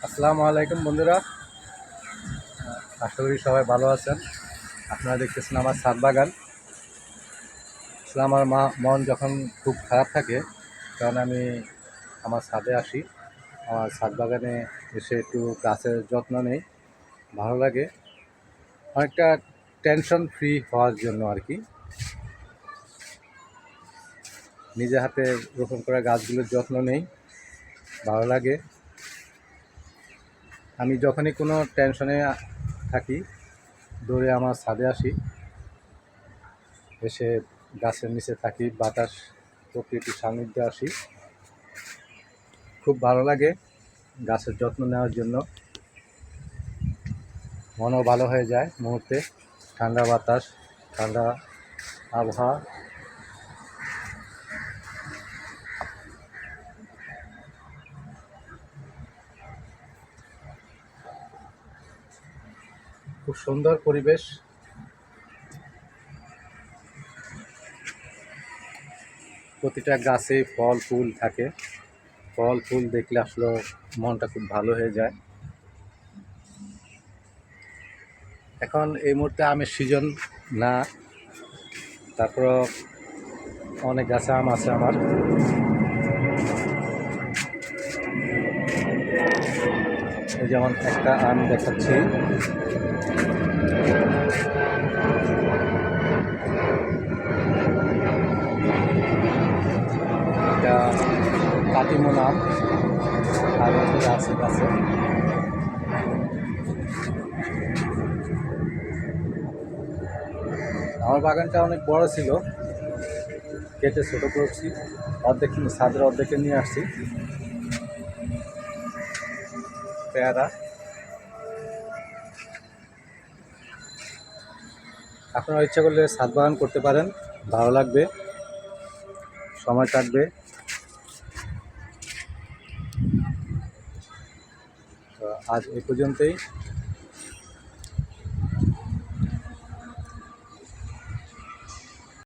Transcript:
আসসালামু আলাইকুম বন্ধুরা, আশা করি সবাই ভালো আছেন। আপনারা দেখতেছেন আমার ছাদ বাগান। আসলে আমার মন যখন খুব খারাপ থাকে তখন আমি আমার ছাদে আসি। আমার ছাদ বাগানে এসে একটু গাছের যত্ন নেই, ভালো লাগে। অনেকটা টেনশন ফ্রি হওয়ার জন্য আর কি। নিজে হাতে রোপণ করা গাছগুলোর যত্ন নেই, ভালো লাগে। আমি যখনই কোনো টেনশনে থাকি দৌড়ে আমার ছাদে আসি, এসে গাছের নিচে থাকি, বাতাস প্রকৃতির সান্নিধ্যে আসি। খুব ভালো লাগে গাছের যত্ন নেওয়ার জন্য। মনও ভালো হয়ে যায় মুহূর্তে। ঠান্ডা বাতাস, ঠান্ডা আবহাওয়া। খুব সুন্দর পরিবেশ। প্রতিটা গাছে ফল ফুল থাকে। ফল ফুল দেখলে আসলে মনটা খুব ভালো হয়ে যায়। এখন এই মুহূর্তে আমের সিজন না, তারপর অনেক গাছে আম আছে আমার। এই যেমন একটা আম দেখাচ্ছি, এটা কাটিমন আম, আর আছে গাছে। আমার বাগানটা অনেক বড় ছিল, কেটে ছোট করছি, অর্ধেক ছাদের অর্ধেকে নিয়ে আসছি। পেয়ারা, আপনারা ইচ্ছা করলে ছাদ বাগান করতে পারেন, ভালো লাগবে, সময় কাটবে। তো আজ এই পর্যন্তই।